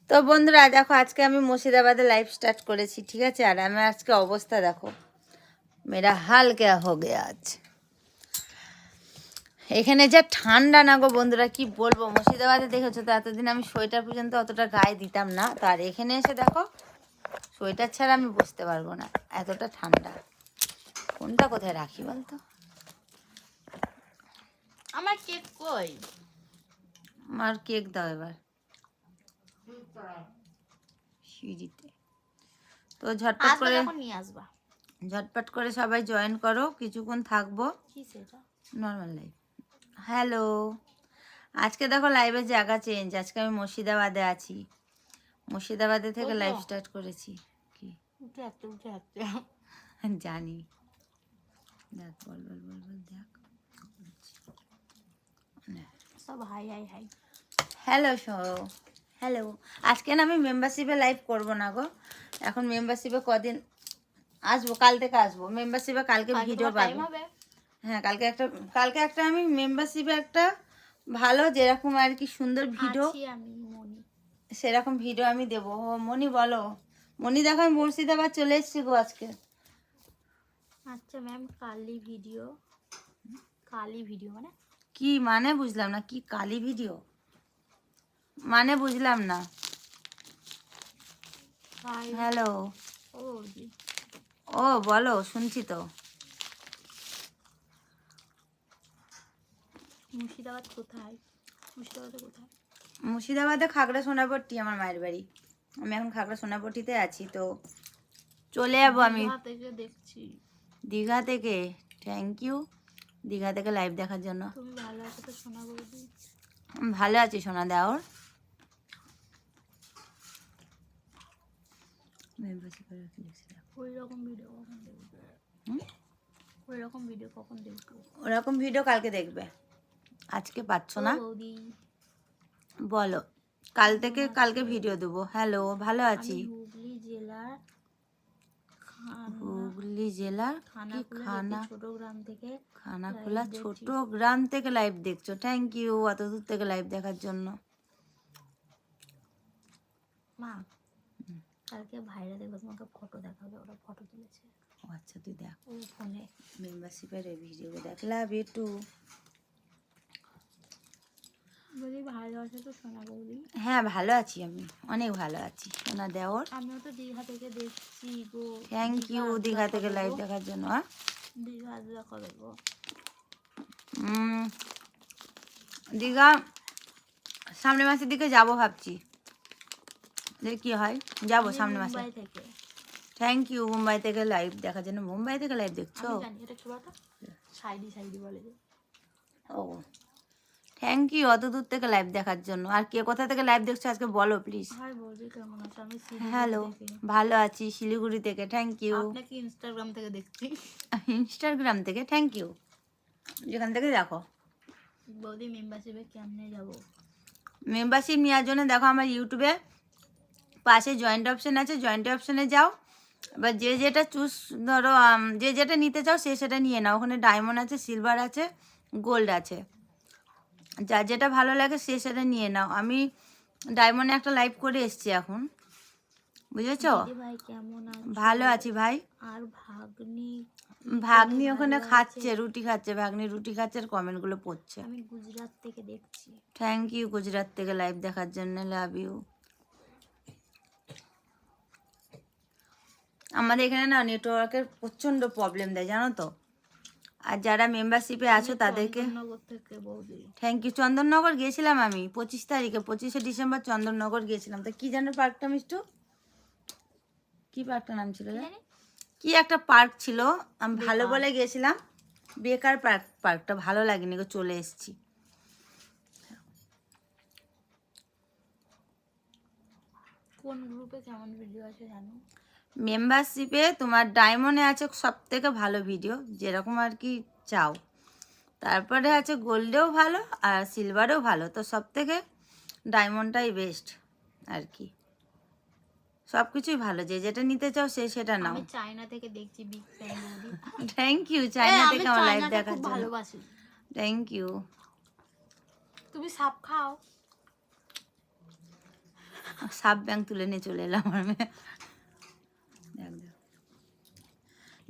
তো বন্ধুরা দেখো আজকে আমি মুর্শিদাবাদে লাইভ স্টার্ট করেছি, ঠিক আছে। আর আমার আজকে অবস্থা দেখো, মেরা হাল কে হো গয়া আজ। এখানে যা ঠান্ডা না গো বন্ধুরা, কি বলবো। মুর্শিদাবাদে দেখেছো তো, এতদিন আমি সোয়েটার পর্যন্ত অতটা গায়ে দিতাম না, তো আর এখানে এসে দেখো সোয়েটার ছাড়া আমি বসতে পারবো না, এতটা ঠান্ডা। কোনটা কোথায় রাখি বলতো? আমার কেক কই? আমার কেক দাও এবার সিঁড়িতে। তো ঝটপট আসবে করে যখন নিয়ে আসবা। ঝটপট করে সবাই জয়েন করো, কিছুক্ষণ থাকবো। কি সেটা? Normal live. হ্যালো, আজকে দেখো লাইভের জায়গা চেঞ্জ। আজকে আমি মুর্শিদাবাদে আছি, মুর্শিদাবাদে থেকে লাইভ স্টার্ট করেছি। কি উঠে আসতে জানি, দেখ বল বল বল বল, দেখ সব high high high. Hello hello. আজকে না আমি মেম্বারশিপে লাইভ করব না গো, এখন মেম্বারশিপে কদিন আসবো, কাল থেকে আসবো মেম্বারশিপে। কালকে ভিডিও পাবো। হ্যাঁ, কালকে একটা আমি মেম্বারশিপে একটা ভালো যেরকম আর কি সুন্দর ভিডিও, আমি মনি সেরকম ভিডিও আমি দেবো। ও মনি বলো, মনি দেখো আমি মুর্শিদাবাদ চলে এসেছি গো আজকে। আচ্ছা ম্যাম, কালি ভিডিও মানে কি মানে বুঝলাম না, কি কালি ভিডিও মানে বুঝলাম না। হ্যালো, ও ও বলো, শুনছি তো। মুর্শিদাবাদ কোথায়? মুর্শিদাবাদে কোথায়? মুর্শিদাবাদে খাগড়া সোনাপট্টি আমার মায়ের বাড়ি। আমি এখন খাগড়া সোনাপট্টিতে আছি, তো চলে যাবো আমি থেকে দেখছি। দীঘা থেকে। থ্যাংক ইউ দীঘা থেকে লাইভ দেখার জন্য। তুমি ভালো আছো তো সোনা বৌদি? ভালো আছি সোনা দেওর। ওইরকম ভিডিও কখন দেখবে? ওরকম ভিডিও কালকে দেখবে, আজকে পাচ্ছ না। বৌদি বলো, কাল থেকে কালকে ভিডিও দেবো। হ্যালো, ভালো আছি। হুগলি জেলার খানাকুলা ছোট গ্রাম থেকে লাইভ দেখছো। থ্যাংক ইউ অত দূর থেকে লাইভ দেখার জন্য। মা, কালকে ভাইরা দেখবে, তোমাকে ফটো দেখাবে, ওরা ফটো তুলেছে। আচ্ছা তুই দেখ ও ফোনে মেম্বারশিপের ভিডিও দেখলা বেটু। বলি ভালো আছে তো সোনা বৌদি? হ্যাঁ ভালো আছি, আমি অনেক ভালো আছি সোনা দেওর। আমিও তো দীঘা থেকে দেখছি গো। থ্যাংক ইউ দীঘা থেকে লাইভ দেখার জন্য। দীঘা দেখা দেবো। দীঘা সামনের মাসের দিকে যাবো ভাবছি, দেখি কি হয়, যাবো সামনের মাসে। থ্যাংক ইউ মুম্বাই থেকে লাইভ দেখার জন্য। মুম্বাই থেকে লাইভ দেখছো? ও থ্যাংক ইউ অত দূর থেকে লাইভ দেখার জন্য। আর কে কোথা থেকে লাইভ দেখছো আজকে বলো প্লিজ। হ্যালো, ভালো আছি শিলিগুড়ি থেকে। Thank you. আপনাকে ইনস্টাগ্রাম থেকে দেখছি। ইনস্টাগ্রাম থেকে থ্যাংক ইউ, যেখান থেকে দেখো। বৌদি মেম্বারশিপে কেমনে যাব? মেম্বারশিপ নেওয়ার জন্য দেখো আমার ইউটিউবে পাশে জয়েন্ট অপশান আছে, জয়েন্ট অপশানে যাও। এবার যে যেটা চুজ ধরো, যে যেটা নিতে চাও সে সেটা নিয়ে নাও। ওখানে ডায়মন্ড আছে, সিলভার আছে, গোল্ড আছে, যার যেটা ভালো লাগে সে সেটা নিয়ে নাও। আমি ডায়মন্ডে একটা লাইভ করে এসছি এখন, বুঝেছো? ভাই কেমন আছো? ভালো আছি ভাই। আর ভাগ্নি ওখানে খাচ্ছে, রুটি খাচ্ছে, ভাগ্নি রুটি খাচ্ছে আর কমেন্টগুলো পড়ছে। আমি গুজরাট থেকে দেখছি। থ্যাংক ইউ গুজরাট থেকে লাইভ দেখার জন্য, লাভ ইউ। আমাদের এখানে না নেটওয়ার্কের প্রচণ্ড প্রবলেম দেয় জানো তো। আর যারা মেম্বারশিপে আছো তাদেরকে থ্যাংক ইউ। চন্দননগর গিয়েছিলাম আমি 25 তারিখে, 25শে ডিসেম্বর চন্দননগর গিয়েছিলাম। তো কি জানো পার্কটা মিষ্টু, কি পার্কটার নাম ছিল, কি একটা পার্ক ছিল, আমি ভালো বলে গিয়েছিলাম। বেকার পার্কটা ভালো লাগেনি গো, চলে এসেছি। কোন গ্রুপে কেমন ভিডিও আছে জানো? মেম্বারশিপে তোমার ডায়মন্ডে আছে সব থেকে ভালো ভিডিও, যেরকম আর কি চাও। তারপরে আছে গোল্ডেও ভালো আর সিলভারেও ভালো, তো সব থেকে ডায়মন্ডটাই বেস্ট আর কি। সব কিছুই ভালো, যে যেটা নিতে চাও সে সেটা নাও। আমি চায়না থেকে দেখছি, বিগ ফ্যান বৌদি। থ্যাংক ইউ চায়না থেকে আমার লাইভ দেখার জন্য। ভালোবাসি। Thank you. তুমি সাপ খাও? সাব ব্যাংক তুলে নিয়ে চলে এলাম আমার মেয়ে। দেখ দেখ।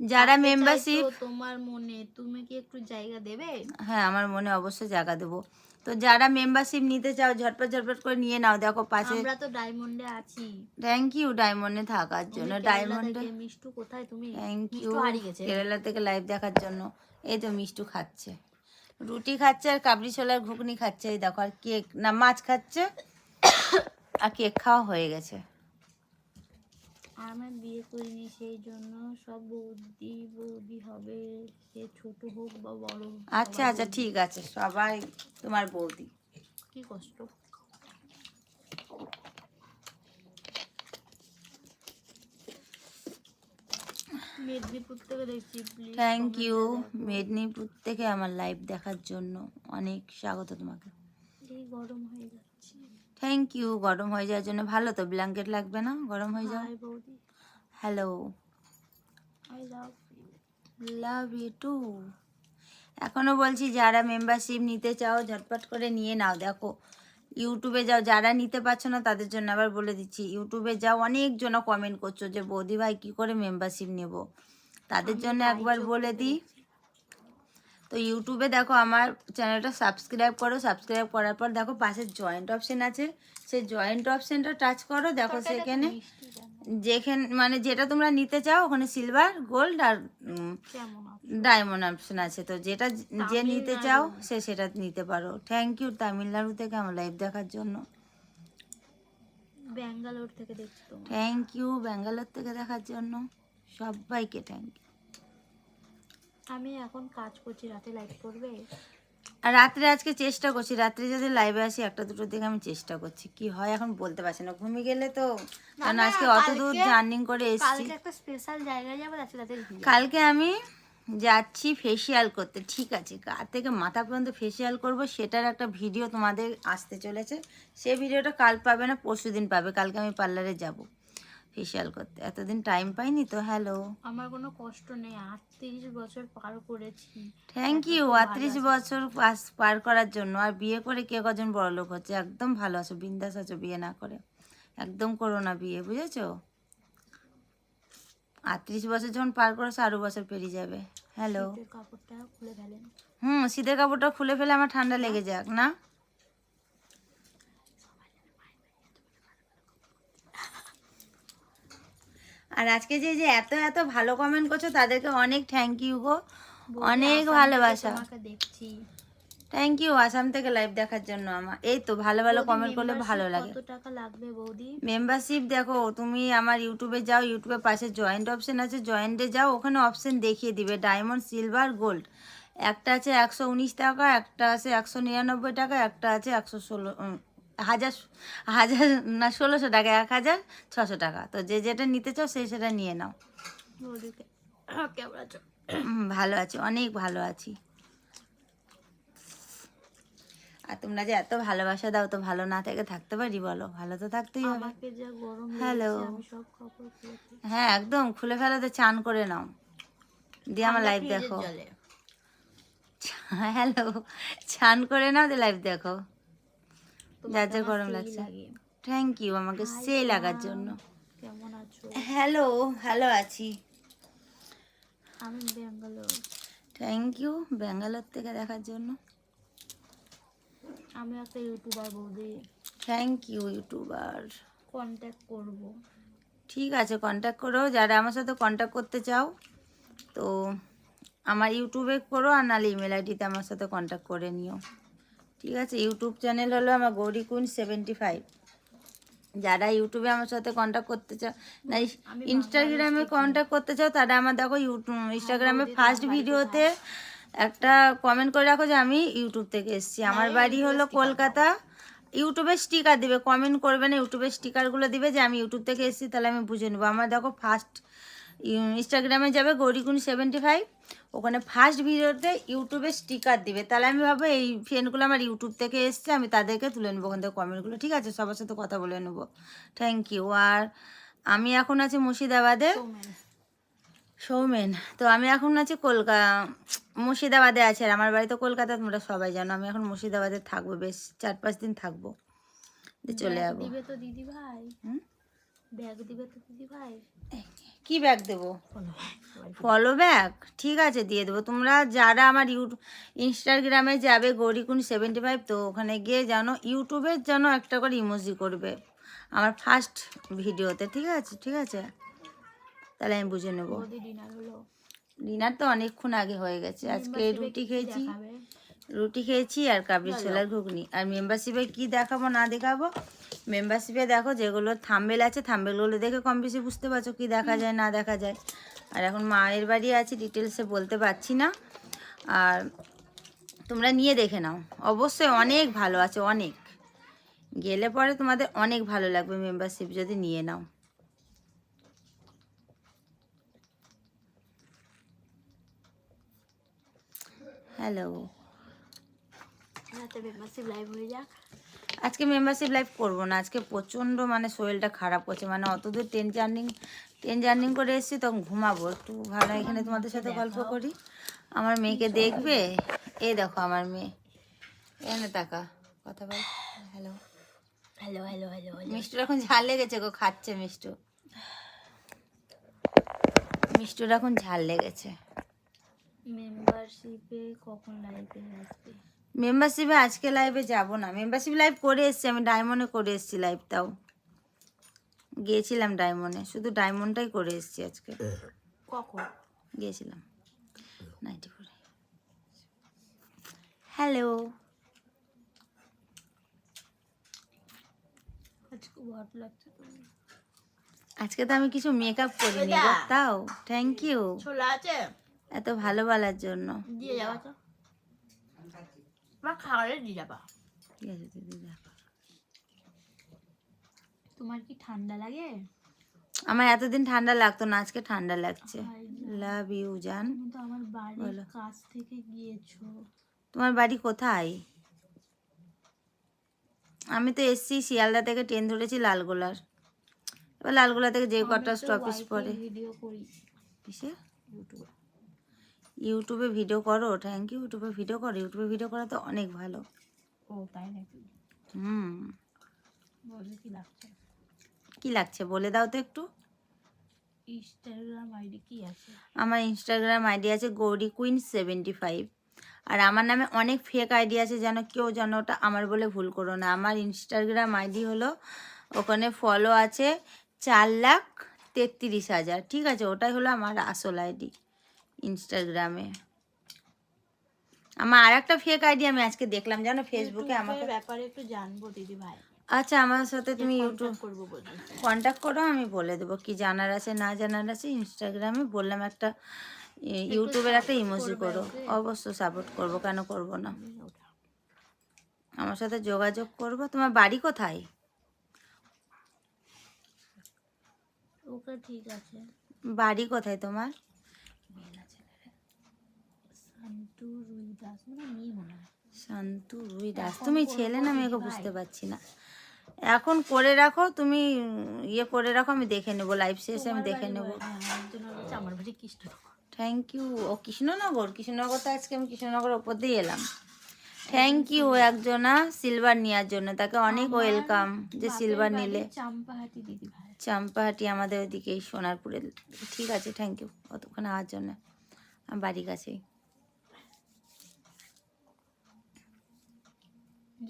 যারা থাকতে মেম্বারশিপ, চাই তো তোমার মনে, তুমি কি একটু জায়গা দেবে? হ্যাঁ আমার মনে অবশ্যই জায়গা দেবো। তো যারা মেম্বারশিপ নিতে চাও ঝটপট ঝটপট করে নিয়ে নাও। দেখো পাশে, আমরা তো ডায়মন্ডে আছি। থ্যাংক ইউ ডায়মন্ডে থাকার তুমি জন্য। কেরালা ডায়মন্ডে থেকে। মিষ্টু কোথায় তুমি? থ্যাংক ইউ, মিষ্টু হারিয়ে গেছে। কেরালা থেকে লাইভ দেখার জন্য। এই তো মিষ্টু খাচ্ছে, রুটি খাচ্ছে আর কাবলি ছোলার ঘুগনি খাচ্ছে। এই দেখো, আর কেক না মাছ খাচ্ছে, আর কেক খাওয়া হয়ে গেছে। আমার বিয়ে করিনি, সেই জন্য সব বৌদি বৌদি হবে, সে ছোট হোক বা বড় হোক, আচ্ছা সবাই আচ্ছা বৌদি। ঠিক আছে, সবাই তোমার বৌদি। কি কষ্ট। মেদিনীপুর থেকে দেখছি, প্লিজ থ্যাংক ইউ মেদিনীপুর থেকে আমার লাইভ দেখার জন্য, অনেক স্বাগত তোমাকে। এই গরম হয়ে যাচ্ছে। থ্যাংক ইউ, গরম হয়ে যাওয়ার জন্য ভালো তো, ব্ল্যাঙ্কেট লাগবে না, গরম হয়ে যাও। হাই বৌদি, hello, I love you. Love you too. এখনও বলছি যারা মেম্বারশিপ নিতে চাও ঝটপট করে নিয়ে নাও। দেখো ইউটিউবে যাও, যারা নিতে পারছো না তাদের জন্য আবার বলে দিচ্ছি, ইউটিউবে যাও, অনেকজন কমেন্ট করছো যে বৌদি ভাই কী করে মেম্বারশিপ নেব, তাদের আমি জন্য একবার রায়চক বলে থেকে দিই। দেখছি। তো ইউটিউবে দেখো আমার চ্যানেলটা সাবস্ক্রাইব করো, সাবস্ক্রাইব করার পর দেখো পাশে জয়েন্ট অপশন আছে, সেই জয়েন্ট অপশনটা টাচ করো। দেখো তরকারিটা তো সেখানে মিষ্টি কেন? যেখানে মানে যেটা তোমরা নিতে চাও ওখানে সিলভার, গোল্ড আর কেমন আছে? ডায়মন্ড অপশন আছে। তো যেটা যে নিতে চাও তামিলনাড়ু। সে সেটা নিতে পারো। থ্যাংক ইউ তামিলনাড়ু থেকে আমার লাইভ দেখার জন্য। ব্যাঙ্গালোর থেকে দেখছি তোমার। থ্যাংক ইউ ব্যাঙ্গালোর থেকে দেখার জন্য সবাইকে থ্যাংক ইউ। আমি এখন কাজ করছি, রাতে লাইভ করবে? আর রাত্রে আজকে চেষ্টা করছি, রাত্রে যদি লাইভে আসি একটা দুটোর দিকে আমি চেষ্টা করছি, কি হয় এখন বলতে পারছি না, ঘুমিয়ে গেলে তো। না, কারণ না, আজকে অত দূর কালকে- জার্নিং করে এসেছি। কালকে একটা স্পেশাল জায়গায় যাবো, আজকে রাতে ঘুমিয়ে যাবো। কালকে আমি যাচ্ছি ফেসিয়াল করতে, ঠিক আছে, গা থেকে মাথা পর্যন্ত ফেসিয়াল করব, সেটার একটা ভিডিও তোমাদের আসতে চলেছে। সেই ভিডিওটা কাল পাবে না, পরশু দিন পাবে। কালকে আমি পার্লারে যাব ফেসিয়াল করতে, এতদিন টাইম পাইনি তো। হ্যালো, আমার কোনো কষ্ট নেই, 38 বছর পার করেছি। থ্যাংক এত ইউ। তো ভালো 38 আছি। বছর পার করার জন্য। আর বিয়ে করে কে কজন বড় লোক হচ্ছে, একদম ভালো আছো, বিন্দাস আছো, বিয়ে না করে একদম করো না বিয়ে, বুঝেছো? 38 বছর যখন পার করেছো আরো বছর পেরিয়ে যাবে। হ্যালো, শীতের কাপড়টা খুলে ফেলেন। শীতের কাপড়টা খুলে ফেলে আমার ঠান্ডা লেগে যাক না। আর আজকে যে যে এত এত ভালো কমেন্ট করছো তাদেরকে অনেক থ্যাংক ইউ গো, বৌদি, অনেক আসাম থেকে ভালোবাসা। তোমাকে দেখছি। থ্যাংক ইউ আসাম থেকে লাইভ দেখার জন্য। আমার এই তো ভালো ভালো বৌদি, কমেন্ট করলে ভালো membership লাগে। কত টাকা লাগবে বৌদি? মেম্বারশিপ দেখো, তুমি আমার ইউটিউবে যাও, ইউটিউবের পাশে জয়েন্ট অপশন আছে, জয়েন্টে যাও, ওখানে অপশন দেখিয়ে দিবে ডায়মন্ড, সিলভার, গোল্ড। একটা আছে 119 টাকা, একটা আছে 199 টাকা, একটা আছে 116 হাজার হাজার না 1600 টাকা, 1600 টাকা। তো যে যেটা নিতে চাও সেই সেটা নিয়ে নাও। বৌদিকে কেমন আছো? ভালো আছি, অনেক ভালো আছি। আর তোমরা যে এত ভালোবাসা দাও, তো ভালো না থেকে থাকতে পারি বলো? ভালো তো থাকতেই হবে। আমাকে যা গরম হ্যালো, লেগেছে, আমি সব কাপড় খুলেছি। হ্যাঁ একদম খুলে ফেলাতে চান করে নাও, দিয়ে আমার ঠান্ডা লাইভ ফ্রিজের দেখো। জলে। হ্যালো, চান করে নাও, দিয়ে লাইভ দেখো। তোমাকে যার যা আমার গরম সেই লাগছে। লাগে। থ্যাংক ইউ আমাকে হাই সে লাগার জান, জন্য। কেমন আছো? হ্যালো, ভালো আছি। আমি ব্যাঙ্গালোর। থ্যাংক ইউ ব্যাঙ্গালোর থেকে দেখার জন্য। আমি একটা ইউটিউবার বৌদি, থ্যাংক ইউ ইউটিউবার। কন্ট্যাক্ট করব। ঠিক আছে, কন্ট্যাক্ট করো, যারা আমার সাথে কন্ট্যাক্ট করতে চাও তো আমার ইউটিউবে করো, আর নাহলে ইমেল আইডিতে আমার সাথে কন্ট্যাক্ট করে নিও। ঠিক আছে, ইউটিউব চ্যানেল হলো আমার গৌরী কুইন 75। যারা ইউটিউবে আমার সাথে কন্ট্যাক্ট করতে চাও না, আমি ইনস্টাগ্রামে কন্ট্যাক্ট করতে চাও, তারা আমার দেখো ইউটিউব ইনস্টাগ্রামে বৌদি, ফার্স্ট তোমার বাড়ি ভিডিওতে একটা কমেন্ট করে রাখো যে আমি ইউটিউব থেকে এসেছি, আমার না, বাড়ি ইউটিউবে হলো sticker কলকাতা। ইউটিউবের স্টিকার দিবে, কমেন্ট করবে না, ইউটিউবের স্টিকারগুলো দিবে যে আমি ইউটিউব থেকে এসেছি, তাহলে আমি বুঝে নেবো। আমার দেখো ফার্স্ট ইনস্টাগ্রামে যাবে গৌরীকুন 75, ওখানে ফার্স্ট ভিডিওতে ইউটিউবে স্টিকার দিবে, তাহলে আমি ভাবো এই ফ্রেন্ডগুলো আমার ইউটিউব থেকে এসছে, আমি তাদেরকে তুলে নেবো ওখান থেকে কমেন্টগুলো। ঠিক আছে, সবার সাথে কথা বলে নেবো। Thank you. আর আমি এখন আছি মুর্শিদাবাদে, সৌমেন। সৌমেন। তো আমি এখন আছি মুর্শিদাবাদে আছে, আর আমার বাড়ি তো কলকাতা, তোমরা সবাই জানো। আমি এখন মুর্শিদাবাদে থাকবো, বেশ 4-5 দিন থাকবো। দিয়ে চলে ব্যাগ যাবো। দিবে তো দিদি ভাই, হুম? ব্যাগ দিবে তো দিদি ভাই। কি ব্যাগ দেবো? ফলো ব্যাগ, ঠিক আছে দিয়ে দেবো। তোমরা যারা আমার ইনস্টাগ্রামে যাবে গৌরীকুন75, তো ওখানে গিয়ে যেন ইউটিউবের যেন একটা করে ইমোজি করবে আমার ফার্স্ট ভিডিওতে, ঠিক আছে? ঠিক আছে, তাহলে আমি বুঝে নেবো। বৌদি ডিনার হলো? ডিনার তো অনেকক্ষণ আগে হয়ে গেছে। আজকে মেম্বারশিপে রুটি কি খেয়েছি, দেখাবে? রুটি খেয়েছি আর কাবলি বলো। ছোলার ঘুগনি। আর মেম্বারশিপে কি দেখাবো না দেখাবো, মেম্বারশিপে দেখো যেগুলো থাম্বেল আছে, থাম্বেলগুলো দেখে কম বেশি বুঝতে পারছো কি দেখা যায় না দেখা যায়। আর এখন মায়ের বাড়ি আছি, ডিটেলসে বলতে পারছি না। আর তোমরা নিয়ে দেখে নাও, অবশ্যই অনেক ভালো আছে, অনেক। গেলে পরে তোমাদের অনেক ভালো লাগবে মেম্বারশিপ যদি নিয়ে নাও। হ্যালো, রাতে মেম্বারশিপ লাইভ হয়ে যাক। আজকে মেম্বারশিপ লাইভ করবো না, আজকে প্রচণ্ড মানে শরীরটা খারাপ করছে, মানে অত দূর ট্রেন জার্নি করে এসেছি, তখন ঘুমাবো একটু, ভালো এখানে তোমাদের সাথে গল্প করি। আমার মেয়েকে দেখবে, এই দেখো আমার মেয়ে, এখানে তাকা, কথা বল। Hello hello hello hello hello. মিষ্টুর এখন ঝাল লেগেছে গো, খাচ্ছে মিষ্টুর এখন ঝাল লেগেছে। মেম্বারশিপে কখন লাইভে আসবে? মেম্বারশিপে আজকে লাইভে যাব না, মেম্বারশিপ লাইভ করে এসেছি আমি, ডায়মন্ডে করে এসেছি লাইভটাও, গিয়েছিলাম ডায়মন্ডে, শুধু ডায়মন্ডটাই করে এসেছি আজকে। কখন গিয়েছিলাম 94। হ্যালো, আজকে ভালো লাগছে তো? আজকে তো আমি কিছু মেকআপ করিনি গো, তাও থ্যাংক ইউ ছোলা আছে এত ভালো বলার জন্য। দিয়ে যাবা তো, মা খাওয়ারে দিয়ে যাবা। ঠিক আছে দিদি, দেখো তোমার কি ঠান্ডা লাগে? আমার এতদিন ঠান্ডা লাগতো না, আজকে ঠান্ডা লাগছে। লাভ ইউ জান। তুমি তো আমার বাড়ির বলো। কাছ থেকে গিয়েছো। তোমার বাড়ি কোথায়? আমি তো এসছি শিয়ালদা থেকে, ট্রেন ধরেছি লালগোলার, এবার লালগোলা থেকে যে কটা স্টপেজ পরে। ভিডিও করি কিসে? ইউটিউবে। ইউটিউবে ভিডিও করো, থ্যাংক ইউ। ইউটিউবে ভিডিও করো, ইউটিউবে ভিডিও করা তো অনেক ভালো। ও তাই নাকি? হুম, বলে কি লাগছে? কি লাগছে বলে দাও তো একটু। ইনস্টাগ্রাম আইডি কি আছে? আমার ইনস্টাগ্রাম আইডি আছে গৌরীকুইন75, আর আমার নামে অনেক ফেক আইডি আছে, যেন কেউ যেন ওটা আমার বলে ভুল করো না। আমার ইনস্টাগ্রাম আইডি হলো, ওখানে ফলো আছে 4,33,000, ঠিক আছে? ওটাই হলো আমার আসল আইডি ইনস্টাগ্রামে। আমার আর একটা ফেক আইডি আমি আজকে দেখলাম, জানো, ফেসবুকে আমাকে। ব্যাপারে একটু জানবো দিদি ভাই। আচ্ছা, আমার সাথে তুমি ইউটিউব করবো বলছি। কন্ট্যাক্ট করো, আমি বলে দেবো কি জানার আছে না জানার আছে। ইনস্টাগ্রামে বললাম একটা, ইউটিউবের একটা ইমোজি করো, অবশ্যই সাপোর্ট করব, কেন করব না। আমার সাথে যোগাযোগ করবো। তোমার বাড়ি কোথায়? ওকে ঠিক আছে। বাড়ি কোথায় তোমার? শান্তু রুই দাস, মানে মেয়ে মনে হয়। শান্তু রুই দাস। তুমি ছেলে না মেয়েকে বুঝতে পারছি না। এখন করে রাখো তুমি, ইয়ে করে রাখো, আমি দেখে নেবো, লাইভ শেষে আমি দেখে নেবো। আমার বাড়ি কৃষ্ণনগর। Thank you. ও কৃষ্ণনগর, কৃষ্ণনগর তো আজকে আমি কৃষ্ণনগর ওপর দিয়ে এলাম। থ্যাংক ইউ একজনা সিলভার নেওয়ার জন্য, তাকে অনেক ওয়েলকাম যে সিলভার নিলে। চাম্পাহাটি দিদি ভাই। চাম্পাহাটি আমাদের ওইদিকেই সোনারপুরের। ঠিক আছে, থ্যাংক ইউ অতক্ষণ আওয়ার জন্য। আমার বাড়ির কাছেই।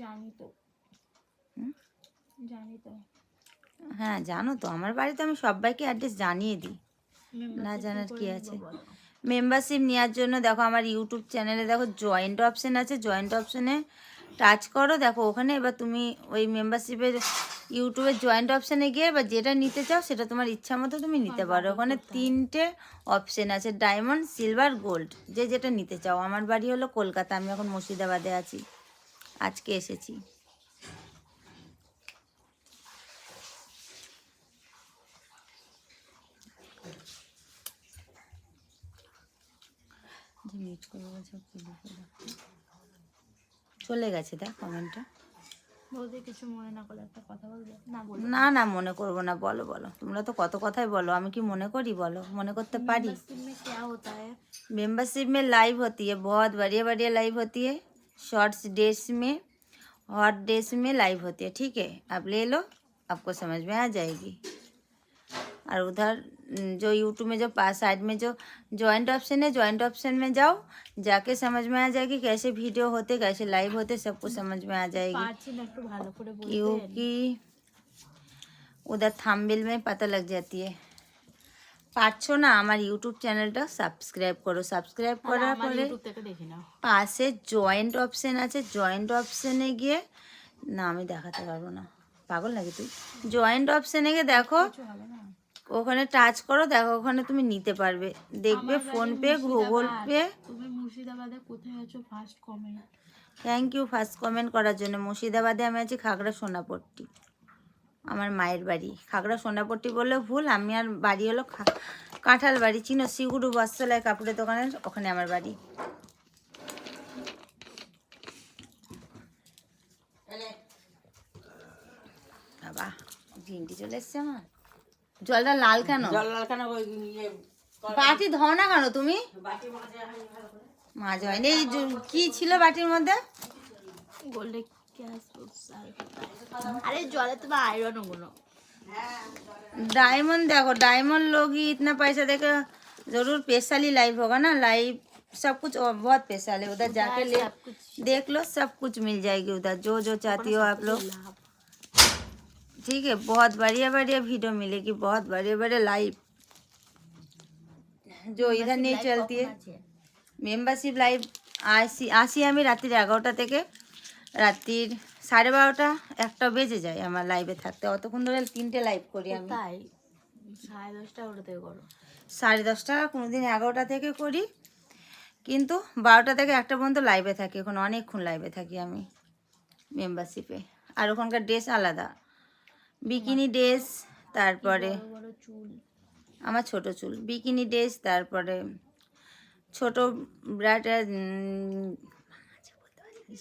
জানি তো, জানি তো। হ্যাঁ জানো তো, আমার বাড়িতে আমি সবাইকে অ্যাড্রেস জানিয়ে দিই, না জানার কি আছে। মেম্বারশিপ নেওয়ার জন্য দেখো আমার ইউটিউব চ্যানেলে দেখো জয়েন্ট অপশান আছে, জয়েন্ট অপশানে টাচ করো, দেখো ওখানে। এবার তুমি ওই মেম্বারশিপের ইউটিউবের জয়েন্ট অপশানে গিয়ে এবার যেটা নিতে চাও সেটা তোমার ইচ্ছা মতো তুমি নিতে পারো। ওখানে 3টে অপশান আছে, ডায়মন্ড, সিলভার, গোল্ড, যে যেটা নিতে চাও। আমার বাড়ি হলো কলকাতা, আমি এখন মুর্শিদাবাদে আছি, আজকে এসেছি। চলে গেছে দেখ কমেন্টটা। বলতে কিছু মনে না করলে একটা কথা বলবে? না বলো। না না, মনে করবো না, বলো বলো। তোমরা তো কত কথাই বলো, আমি কি মনে করি বলো? মনে করতে পারি। मेंबरशिप में क्या होता है? मेंबरशिप में लाइव होती है, बहुत बढ़िया बढ़िया लाइव होती है, शॉर्ट्स डेट्स में। हॉट डेज में लाइव होती है, ठीक है, आप ले लो, आपको समझ में आ जाएगी। और उधर जो यूट्यूब में जो पास साइड में जो जॉइंट ऑप्शन है, जॉइंट ऑप्शन में जाओ, जाके समझ में आ जाएगी कैसे वीडियो होते, कैसे लाइव होते, सब कुछ समझ में आ जाएगी। পারছি না একটু ভালো করে বলতে। क्योंकि उधर থাম্বনেল में पता लग जाती है। পারছো না, আমার ইউটিউব চ্যানেলটা সাবস্ক্রাইব করো, সাবস্ক্রাইব করার আমার পরে ইউটিউব থেকে দেখে নাও। পাশে জয়েন্ট অপশন আছে, জয়েন্ট অপশনে গিয়ে, না আমি দেখাতে পারবো না, পাগল নাকি তুই, জয়েন্ট অপশনে গিয়ে দেখো, কিছু হবে না। ওখানে টাচ করো, দেখো ওখানে তুমি নিতে পারবে, দেখবে আমার বাড়ি ফোনপে, গুগল মুর্শিদাবাদ। পে। তুমি মুর্শিদাবাদে কোথায় আছো first comment. Thank you first comment করার জন্য। মুর্শিদাবাদে আমি আছি খাগড়া সোনাপট্টি, আমার মায়ের বাড়ি। খাগড়া সোনাপট্টি বললেও ভুল, আমি আর বাড়ি হলো কাঁঠাল বাড়ি, চিনো শিগুড়ু বস্ত্রালয় কাপড়ের দোকানের ওখানে আমার বাড়ি। বাবা গ্রিন টি চলে এসছে আমার। জলটা লাল কেন? বাটি ধও না কেন তুমি? মাছ হয়নি। এই কি ছিল বাটির মধ্যে? বললে গ্যাস আরে জলে তো আয়রন গুলো। डायमंड देखो, डायमंड लोग ही इतना पैसा देकर जरूर स्पेशल ही लाइव होगा ना, लाइव सब कुछ और बहुत स्पेशल है। उधर जाके ले देख लो, सब कुछ मिल जाएगी उधर, जो जो चाहती हो आप लोग, ठीक है। बहुत बढ़िया बढ़िया वीडियो मिलेगी, बहुत बढ़िया बढ़िया लाइव, जो इधर नहीं चलती है। মেম্বারশিপ লাইভ আসি আমি রাত্রির 11টা থেকে রাত্রির 12:30 1টা বেজে যায় আমার লাইভে থাকতে। অতক্ষণ ধরে 3টে লাইভ করি আমি। তাই 10:30 ওটা থেকে করো? 10:30 কোনোদিন 11টা থেকে করি, কিন্তু 12টা থেকে 1টা পর্যন্ত লাইভে থাকি। এখন অনেকক্ষণ লাইভে থাকি আমি মেম্বারশিপে। আর ওখানকার ড্রেস আলাদা, বিকিনি ড্রেস, তারপরে বড় চুল, আমার ছোট চুল, বিকিনি ড্রেস, তারপরে ছোট ব্রাট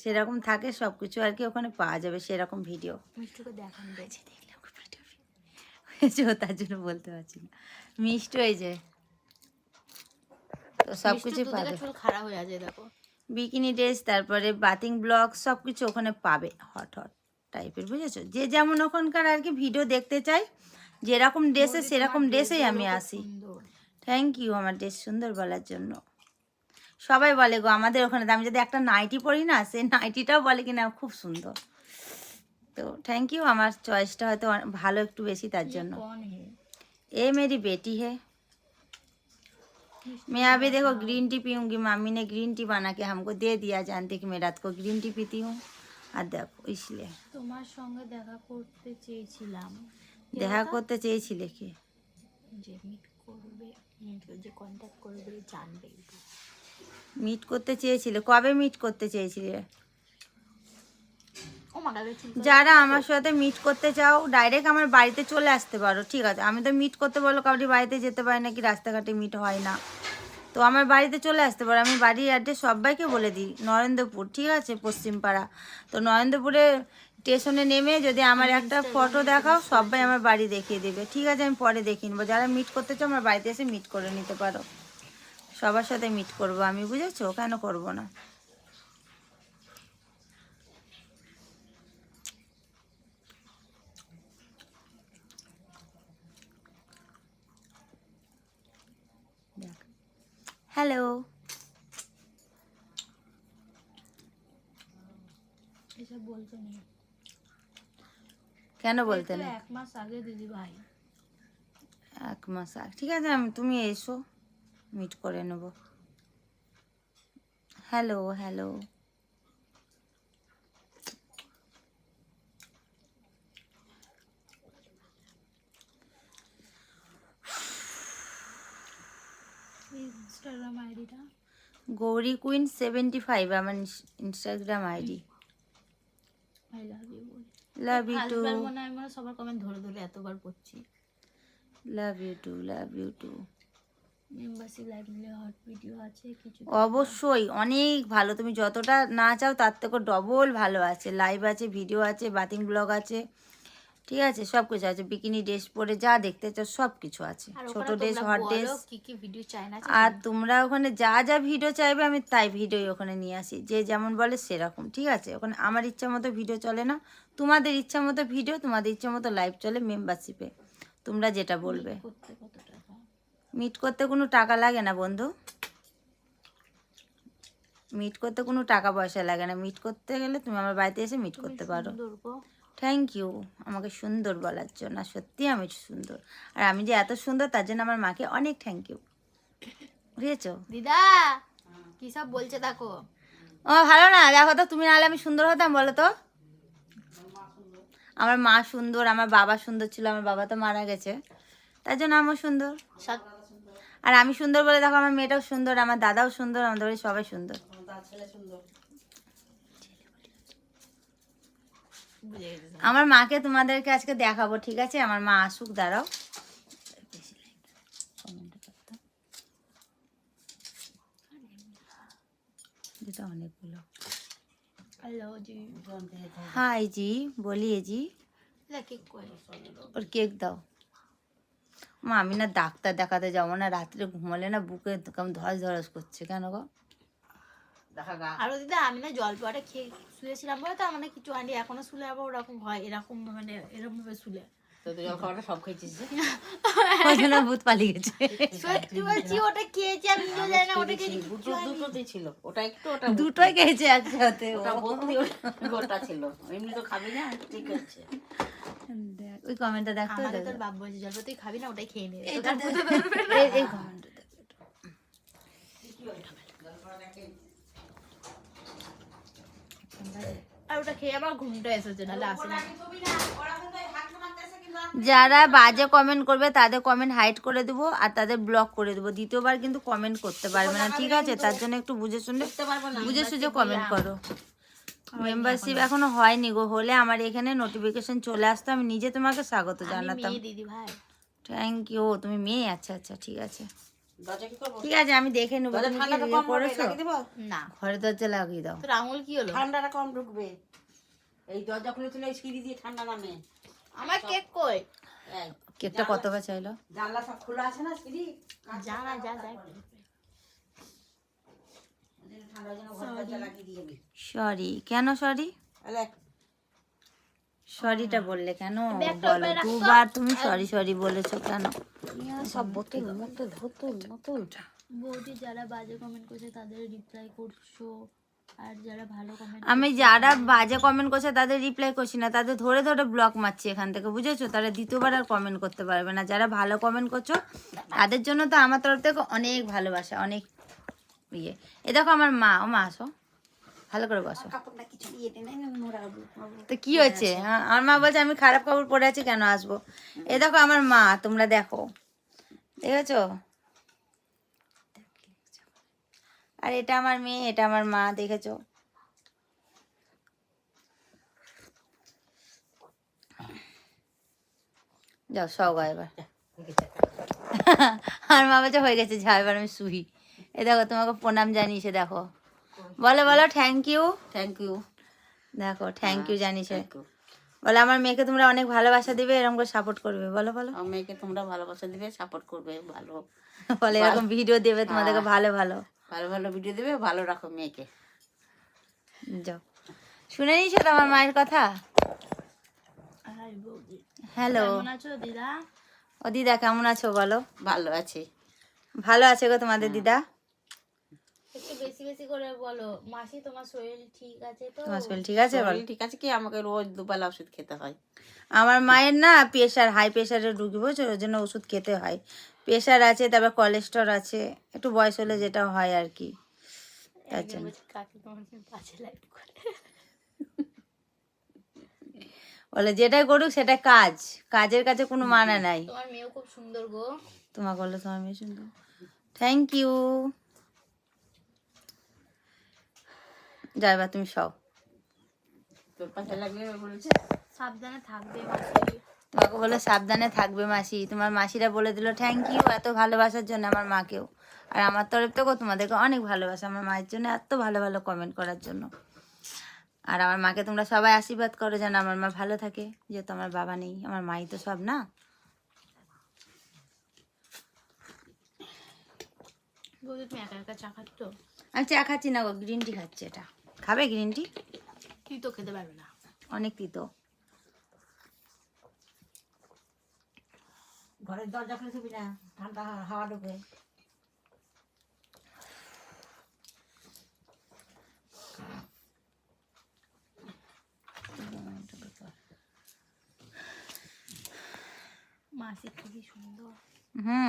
সেরকম থাকে সব কিছু আর কি, ওখানে পাওয়া যাবে সেরকম ভিডিও। মিষ্টুকে দেখান দে। দেখলাম হয়েছে, তার জন্য বলতে পারছি না। মিষ্টি হয়ে যায় তো সব কিছু পাবে। চুল খারাপ হয়ে আছে দেখো। বিকিনি ড্রেস, তারপরে বাথিং ব্লগ, সব কিছু ওখানে পাবে, হট হট টাইপের, বুঝেছো? যে যেমন ওখানকার আর কি ভিডিও দেখতে চাই, যেরকম ড্রেসে সেরকম ড্রেসেই আমি আসি। থ্যাংক ইউ আমার ড্রেস সুন্দর বলার জন্য। সবাই বলে গো আমাদের ওখানে, আমি যদি একটা নাইটি পরি না, সেই নাইটিটাও বলে কিনা খুব সুন্দর। তো থ্যাংক ইউ, আমার চয়েসটা হয়তো ভালো একটু বেশি তার জন্য। এ मेरी बेटी है, मैं अभी देखो ग्रीन टी पीऊँगी, मम्मी ने ग्रीन टी बना के हमको दे दिया, जानते कि मैं रात को ग्रीन टी पीती हूँ। আর দেখো इसलिए তোমার সঙ্গে দেখা করতে চেয়েছিলাম। দেখা করতে চেয়েছিলে কি? যে মিট করবে, যে কন্ট্যাক্ট করবে জানবে। মিট করতে চেয়েছিলে? কবে মিট করতে চেয়েছিলে? ও মা গালে চুল। যারা আমার সাথে মিট করতে চাও ডাইরেক্ট আমার বাড়িতে চলে আসতে পারো, ঠিক আছে। আমি তো মিট করতে বললো কাউরি বাড়িতে যেতে পারি নাকি, রাস্তাঘাটে মিট হয় না, তো আমার বাড়িতে চলে আসতে পারো। আমি বাড়ির অ্যাড্রেস সবাইকে বলে দিই, নরেন্দ্রপুর, ঠিক আছে, পশ্চিমপাড়া। তো নরেন্দ্রপুরে স্টেশনে নেমে যদি আমার একটা ফটো দেখাও, সবাই আমার বাড়ি দেখিয়ে দেবে, ঠিক আছে। আমি পরে দেখিয়ে নেবো। যারা মিট করতে চাও আমার বাড়িতে এসে মিট করে নিতে পারো, সবার সাথে মিট করবো আমি, বুঝেছো? কেন করবো না? হ্যালো, এসব বলতে নেই। কেন বলতে না? 1 মাস আগে দিদি ভাই। 1 মাস আগে, ঠিক আছে। তুমি এসো, মিট করে নেব। হ্যালো হ্যালো, ইনস্টাগ্রাম আইডিটা গৌরী কুইন 75 আমার Instagram ID. I love you বল। লাভ ইউ টু, মনে হয় আমরা সবার কমেন্ট ধরে ধরে এতবার পড়ছি। Love you too, love you too. Membership live নিলে হট ভিডিও আছে কিছু? অবশ্যই অনেক ভালো, তুমি যতটা না চাও তার থেকে ডবল ভালো আছে। লাইভ আছে, ভিডিও আছে, বাথিং ব্লগ আছে, ঠিক আছে, সব কিছু আছে, বিকিনি ড্রেস পরে যা দেখতে চাও সব কিছু আছে, আর ছোট ওখানে ড্রেস, তোমরা হট বলো ড্রেস। কি কি ভিডিও চাই না আর তোমরা ওখানে যা যা ভিডিও চাইবে আমি তাই ভিডিও ওখানে নিয়ে আসি, যে যেমন বলে সেরকম। ঠিক আছে, ওখানে আমার ইচ্ছা মতো ভিডিও চলে না, তোমাদের ইচ্ছা মতো ভিডিও, তোমাদের ইচ্ছা মতো লাইভ চলে মেম্বারশিপে, তোমরা যেটা বলবে। করতে কত টাকা? মিট করতে কোনো টাকা লাগে না বন্ধু, মিট করতে কোনো টাকা পয়সা লাগে না। মিট করতে গেলে তুমি আমার বাড়িতে এসে মিট করতে পারো। সুন্দর গো। থ্যাংক ইউ আমাকে সুন্দর বলার জন্য। আর সত্যি আমি সুন্দর, আর আমি যে এত সুন্দর তার জন্য আমার মাকে অনেক থ্যাংক ইউ, বুঝেছো? দিদা কি সব বলছে দেখো। ও ভালো না, দেখো তো, তুমি নাহলে আমি সুন্দর হতাম বলো তো? আমার মা সুন্দর, আমার বাবা সুন্দর ছিল, আমার বাবা তো মারা গেছে, তার জন্য আমিও সুন্দর। আর আমি সুন্দর বলে দেখো আমার মেয়েটাও সুন্দর, আমার দাদাও সুন্দর, আমাদের বাড়ির সবাই সুন্দর। আমার মাকে তোমাদেরকে আজকে দেখাবো, ঠিক আছে? আমার মা আসুক, দাঁড়াও। অনেকগুলো। हेलो जी। হাই জি, বলিয়ে জি। কেক কই? ওর কেক দাও। মা আমি না ডাক্তার দেখাতে যাবো না, রাত্রে ঘুমালে না বুকে কেমন ধস ধরস করছে, কেন গো? আর দিদা আমি না জল পরে খেয়ে শুয়েছিলাম বলে তো আমার না কিছু আনি, এখনো শুলে আবার ওরকম হয়, এরকম মানে এরকম ভাবে শুলে। তো তুই জল খাওয়াটা সব খেয়েছিস যে? ওই জন্য ভূত পালিয়ে গেছে। সত্যি বলছি, ওটা খেয়েছি আমি নিজেও জানি না ওটা খেয়েছি। দুটোতেই ছিল, ওটা একটু ওটা দুটোই খেয়েছে একসাথে। ওটা ভর্তি, গোটা ছিল, এমনি তো খাবি না, ঠিক আছে। দেখ ওই কমেন্টটা দেখ তো। আমাকে তোর বাপ বলছে জল তুই খাবি না, ওটাই খেয়ে নে। এই কমেন্টটা দেখ। আর ওটা খেয়ে আবার ঘুমটা এসেছে, নাহলে আসে না। যারা বাজে কমেন্ট করবে তাদের কমেন্ট হাইড করে দেবো, আর তাদের ব্লক করে দেবো, দ্বিতীয়বার কিন্তু কমেন্ট করতে পারবে না, ঠিক আছে? তার জন্য একটু বুঝে শুনে বুঝে সুঝে কমেন্ট করো। মেম্বারশিপ এখনো হয়নি গো, হলে আমার এখানে নোটিফিকেশন চলে আসতো, আমি নিজে তোমাকে স্বাগত জানাতাম। দিদি ভাই থ্যাংক ইউ। তুমি মেয়ে? আচ্ছা আচ্ছা, ঠিক আছে দরজা কি করবো? ঠিক আছে, আমি দেখে নেবো। তুমি কি ঠান্ডাটা ইয়ে কম হবে, করেছো? লাগিয়ে দেবো? না, ঘরের দরজা লাগিয়ে দাও। তোর আঙুল কি হলো? ঠান্ডাটা কম ঢুকবে, এই দরজা খুলে তুলে সিঁড়ি দিয়ে ঠান্ডা নামে। আমার কেক কই? এই কেকটা কতবার চাইলো? জানলা সব খোলা আছে না, সিঁড়ি যা না যা দেখ। ঠান্ডার জন্য ঘর দরজা লাগিয়ে দিয়ে আমি। সরি, কেন সরি? সরিটা বললে কেন? বলো, দুবার তুমি সরি সরি বলেছো কেন? সব বোতল বোতল বোতল বোতল। বৌদি যারা বাজে কমেন্ট করছে তাদের রিপ্লাই করছো, আর যারা ভালো কমেন্ট আমি যারা বাজে কমেন্ট করছে তাদের রিপ্লাই করছি না, তাদের ধরে ধরে ব্লক মারছি এখান থেকে, বুঝেছো? তারা দ্বিতীয়বার আর কমেন্ট করতে পারবে না। যারা ভালো কমেন্ট করছো তাদের জন্য তো আমার তরফ থেকে অনেক ভালোবাসা, অনেক ইয়ে। এ দেখো আমার মা, ও মা আসো, ভালো করে বসো। কাপড়টা কিছু দিয়ে দে না, নোংরা হবে। তো কি হয়েছে? হ্যাঁ, আমার মা বলছে আমি খারাপ কাপড় পরে আছি কেন আসবো? এ দেখো আমার মা, তোমরা দেখো, দেখেছো? আর এটা আমার মেয়ে, এটা আমার মা, দেখেছো? যাও সব এবার। আর মা বলছে হয়ে গেছে, যা এবার আমি শুই। এ দেখো তোমাকে প্রণাম জানিয়েছে, দেখো বলো বলো থ্যাংক ইউ। Thank you. দেখো থ্যাংক ইউ জানিয়েছে। বলো আমার মেয়েকে তোমরা অনেক ভালোবাসা দিবে, এরকম করে সাপোর্ট করবে, বলো বলো। আমার মেয়েকে তোমরা ভালোবাসা দিবে, সাপোর্ট করবে, ভালো বলে এরকম ভিডিও দেবে তোমাদেরকে, ভালো ভালো ভালো ভালো ভিডিও দেবে, ভালো রাখো মেয়েকে। যাও, শুনে নিয়েছো তো আমার মায়ের কথা? হাই বৌদি, হ্যালো। কেমন আছো দিদা? ও দিদা কেমন আছো বলো? ভালো আছে। ভালো আছে গো তোমাদের দিদা। একটু বেশি বেশি করে বলো। মাসি তোমার শরীর ঠিক আছে তো? তোমার শরীর ঠিক আছে বলো? শরীর ঠিক আছে কি, আমাকে রোজ দুবেলা ওষুধ খেতে হয়। আমার মায়ের না প্রেশার, হাই প্রেশারের রুগী, বুঝছো? ওর জন্য ওষুধ খেতে হয়। প্রেশার আছে, তারপর কোলেস্ট্রল আছে, একটু বয়স হলে যেটা হয় আর কি, তার একজন জন্য। বলছে কাকি তোমার পাশে লাইট করে। বলে যেটাই করুক সেটা কাজ, কাজের কাছে কোনো মানা নাই। তোমার মেয়েও খুব সুন্দর গো। তোমাকে বললো তোমার মেয়ে সুন্দর, থ্যাংক ইউ। যাও এবার তুমি সব। তোর পাশে লাগবে বলেছে, সাবধানে থাকবে মাসি। তোমাকে বলে সাবধানে থাকবে মাসি। তোমার মাসিরা বলে দিল থ্যাংক ইউ এত ভালোবাসার জন্য আমার মাকেও। আর আমার তরফ থেকেও তোমাদেরকে অনেক ভালোবাসা, আমার মায়ের জন্য এত ভালো ভালো কমেন্ট করার জন্য। আর আমার মাকে তোমরা সবাই আশীর্বাদ করো যেন আমার মা ভালো থাকে, যেহেতু আমার বাবা নেই, আমার মাই তো সব না। বৌদি তুমি একা একা চা খাচ্ছ? আমি চা খাচ্ছি না গো, গ্রিন টি খাচ্ছি। এটা খাবে গ্রিন টি? তুই তো খেতে পারবে না। অনেক তিতো। ঘরের দরজা খুলে শুবি না, ঠান্ডা হাওয়া ঢুকে। মাসি খুবই সুন্দর।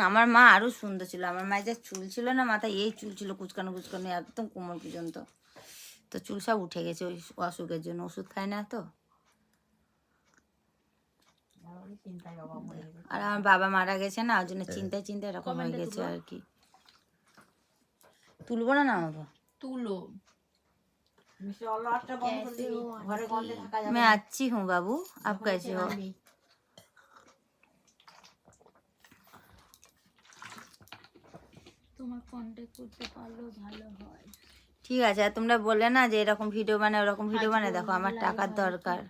আমার মা আরো সুন্দর ছিল। আমার মায়ের যা চুল ছিল না, মাথায় এই চুল ছিল কুচকানো কুচকানো একদম কোমর পর্যন্ত। তো চুল সব উঠে গেছে ওই অসুখের জন্য, ওষুধ খায় না তো। চিন্তায় বাবা মরে গেছে। আর আমার বাবা মারা গেছে না, ওই জন্য চিন্তায় চিন্তায় এরকম হয়ে কমেন্টে গেছে তুলো। আর কি। তুলবো না নামাবো? তুলো। মিষ্টি অল্প একটা বন্ধ করে দিবি, ঘরে গন্ধে থাকা যাবে मैं না। अच्छी हूँ बाबू, आप যখন कैसे हो? আনবি। তোমার কন্টাক্ট করতে পারলেও ভালো হয়। ঠিক আছে। আর তোমরা বললে না যে এরকম ভিডিও বানায় ওরকম ভিডিও আজ বানায়, দেখো আমার বললাম টাকার ভালো দরকার,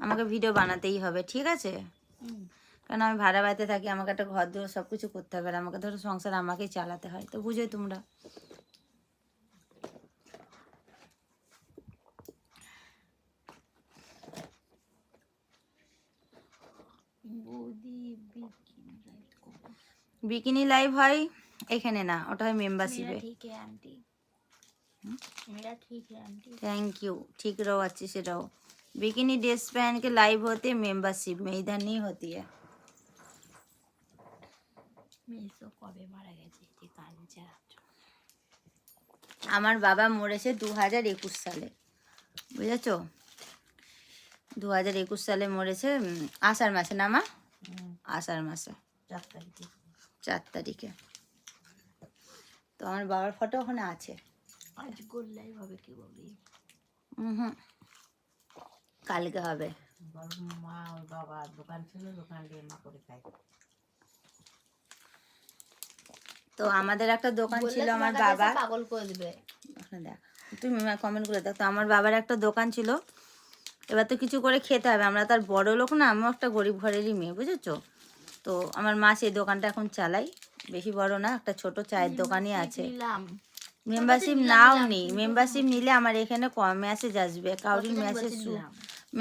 আমাকে ভিডিও বানাতেই হবে, ঠিক আছে? হুম। কারণ আমি ভাড়া বাড়িতে থাকি, আমাকে একটা ঘর দুয়ার সব কিছু করতে হবে, আর আমাকে ধরো সংসার আমাকেই চালাতে হয়, তো বুঝোই তোমরা। বৌদি বিকিনি লাইভ হয় এখানে না, ওটা হয় মেম্বারশিপে। ঠিক है आंटी, मेरा ठीक है आंटी। Thank you. ठीक रहो, अच्छे से रहो। बिकिनी ड्रेस पहन के लाइव होते हैं मेंबरशिप में, इधर नहीं होती है। মেসো কবে মারা গেছে যে কাঞ্চা? আমার বাবা মরেছে 2021 সালে, বুঝেছো? 2021 সালে মরেছে, আষাঢ় মাসে না মা? আষাঢ় মাসে 4 তারিখে। 4 তারিখে। তো আমার বাবার ফটো ওখানে আছে। আজ গোল্লাই হবে কি বলি? হুম, কালকে হবে। মা ওর বাবা দোকান ছিল, দোকান দিয়ে মা করে খায়। তো আমাদের একটা দোকান বললে ছিল আমার তোমার কাছে বাবা, পাগল করে দিবে। ওখানে দেখ, তুমি কমেন্ট করে দেখ। তো আমার বাবার একটা দোকান ছিল, এবার তো কিছু করে খেতে হবে, আমরা তার বড় লোক না, আমিও একটা গরিব ঘরেরই মেয়ে, বুঝেছো? তো আমার মা সেই দোকানটা এখন চালাই, বেশি বড় না, একটা ছোট চায়ের দোকানই আছে। নিলাম মেম্বারশিপ নাও নি, মেম্বারশিপ নিলে আমার এখানে কম মেসেজ আসবে, কাউরির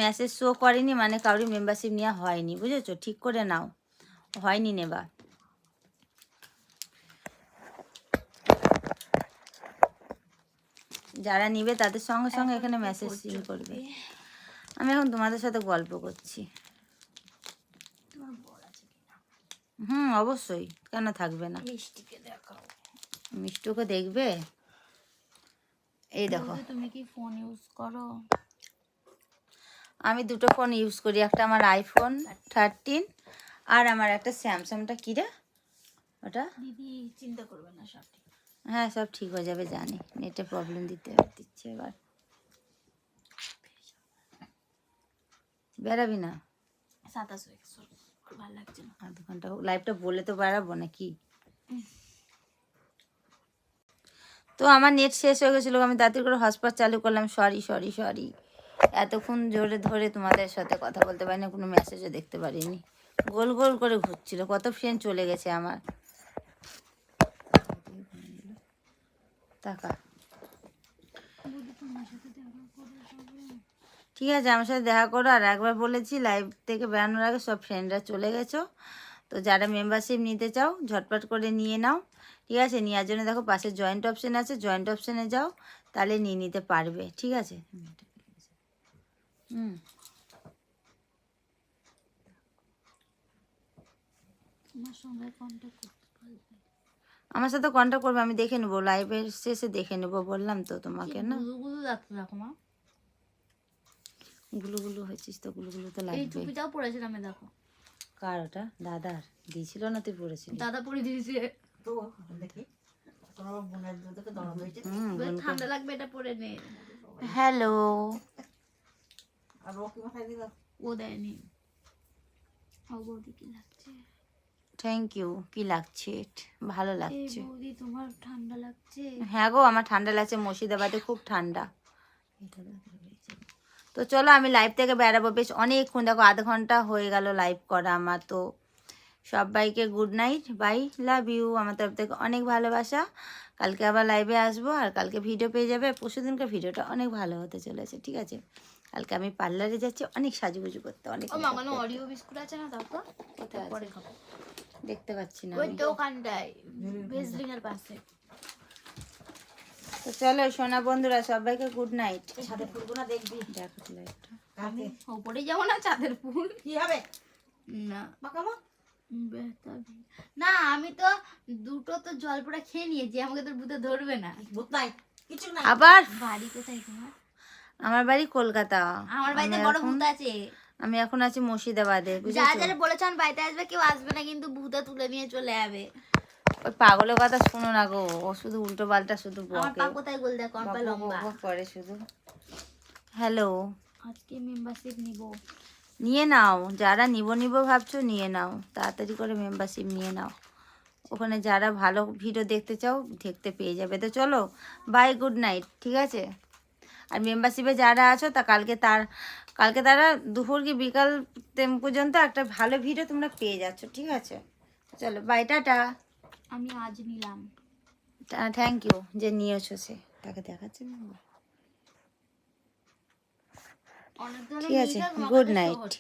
মেসেজ শো করেনি, মানে কাউরির মেম্বারশিপ নেওয়া হয়নি, বুঝেছো? ঠিক করে নাও, হয়নি নেবা। যারা নিবে তাদের সঙ্গে সঙ্গে এখানে মেসেজ সিন করবে। আমি এখন তোমাদের সাথে গল্প করছি। তোমার বর আছে কিনা? অবশ্যই, কেন থাকবে না? মিষ্টিকে দেখাও। মিষ্টুকে দেখবে? এই দেখো, বৌদি, তুমি কি ফোন ইউজ করো? আমি দুটো ফোন ইউজ করি, একটা আমার আইফোন 13 আর আমার একটা স্যামসাংটা, কী রে ওটা? দিদি চিন্তা করবে না, সব ঠিক। হ্যাঁ, সব ঠিক হয়ে যাবে, জানি। নেটে প্রবলেম দিচ্ছে এবার। বেরাবি না? 27 হয়ে গেছে, আর ভালো লাগছে না। আধ ঘন্টা লাইভটা বলে তো বেড়াবো নাকি? তো আমার নেট শেষ হয়ে গেছিলো, আমি তাড়াতাড়ি করে হটস্পট চালু করলাম। সরি সরি সরি, এতক্ষণ জোরে ধরে তোমাদের সাথে কথা বলতে পারিনি, কোনো মেসেজও দেখতে পারিনি। গোল গোল করে ঘুরছিল, কত ফ্রেন্ড চলে গেছে আমার। টাকা বৌদি তোমার সাথে দেখা করে যাবে। ঠিক আছে, আমার সাথে দেখা করো। আর একবার বলেছি, লাইভ থেকে বেরানোর আগে সব ফ্রেন্ডরা চলে গেছো, তো যারা মেম্বারশিপ নিতে চাও ঝটপট করে নিয়ে নাও, ঠিক আছে? নেওয়ার জন্য দেখো পাশে জয়েন্ট অপশান আছে, জয়েন্ট অপশানে যাও, তাহলে নিয়ে নিতে পারবে, ঠিক আছে? তোমার সঙ্গে কন্ট্যাক্ট করতে পারবে। আমার সাথে কন্ট্যাক্ট করবে, আমি দেখে নেবো, লাইভের শেষে দেখে নেবো, বললাম তো তোমাকে না। গুলো গুলো রাখতে রাখো মা। গুলুগুলু হয়েছিস তো, গুলুগুলু তো এই লাগবে। টুপিটাও পরেছিলাম, আমি দেখো। কার ওটা? দাদার দিয়েছিল না, তুই পড়েছিলি? দাদা পরে দিয়েছে। তো দেখি তোমার বোনের দুধকে দরদ হয়েছে। বলে ঠান্ডা লাগবে, এটা পরে নে। হ্যালো, আর ও কি মাথায় দিল? ও দেয়নি। ও বৌদি কি লাগছে? Thank you. কি লাগছে? ভালো এই লাগছে। বৌদি তোমার ঠান্ডা লাগছে? হ্যাঁ গো, আমার ঠান্ডা লাগছে, মুর্শিদাবাদে খুব ঠান্ডা। এটা তো চলো আমি লাইভ থেকে বেরাবো, বেশ অনেকক্ষণ, দেখো আধ ঘন্টা হয়ে গেল লাইভ করা আমার। তো সবাইকে good night, bye, love you, আমার তরফ থেকে অনেক ভালোবাসা। কালকে আবার লাইভে আসবো, আর কালকে ভিডিও পেয়ে যাবে। পরশুদিনকার ভিডিওটা অনেক ভালো হতে চলেছে, ঠিক আছে? কালকে আমি পার্লারে যাচ্ছি অনেক সাজুগুজু করতে, অনেক ও মামানো অরিও বিস্কুট আছে না, তারপর কোথায় পরে আছে? খাবো। দেখতে পাচ্ছি না ওই আমি। দোকানটায় ভেজলিনের পাশে। তো চলো সোনা বন্ধুরা, সবাইকে গুড নাইট। ছাদে ফুলবো না, দেখবি দেখো লাইভটা। কালকে উপরে যাবো না চাঁদের ফুল কি হবে না। মাকামা? না আমি তো দুটো তো জল পোড়া খেয়ে নিয়েছি, আমাকে তো ভূতে ধরবে না। ভূত নাই, কিছু নাই। আবার বাড়ি কোথায় তোমার? আমার বাড়ি কলকাতা। আমার বাড়িতে বড় ভূত আছে। আমি এখন আছি মুর্শিদাবাদে, যারা বুঝেছো? যারা বলেছেন বাড়িতে আসবে, কেউ আসবে না কিন্তু ভূতে তুলে নিয়ে চলে যাবে। ওই পাগলের কথা শোনো না গো, ও শুধু উল্টো পাল্টা শুধু আমার বকে, পা কোথায় গোল দেখো, আমার পা বক বক লম্বা। বক করে শুধু। হ্যালো, আজকে মেম্বারশিপ নিব। নিয়ে নাও, যারা নিব ভাবছো নিয়ে নাও, তাড়াতাড়ি করে মেম্বারশিপ নিয়ে নাও। ওখানে যারা ভালো ভিডিও দেখতে চাও দেখতে পেয়ে যাবে। তো চলো বাই, গুড নাইট, ঠিক আছে? আর মেম্বারশিপে যারা আছো তা কালকে তারা দুপুর কি বিকাল পর্যন্ত একটা ভালো ভিডিও তোমরা পেয়ে যাচ্ছ, ঠিক আছে? চলো বাই, টাটা। আমি আজ নিলাম। থ্যাংক ইউ যে নিয়েছো, সে তাকে দেখাচ্ছে। অনেক ঠিক আছে, গুড নাইট।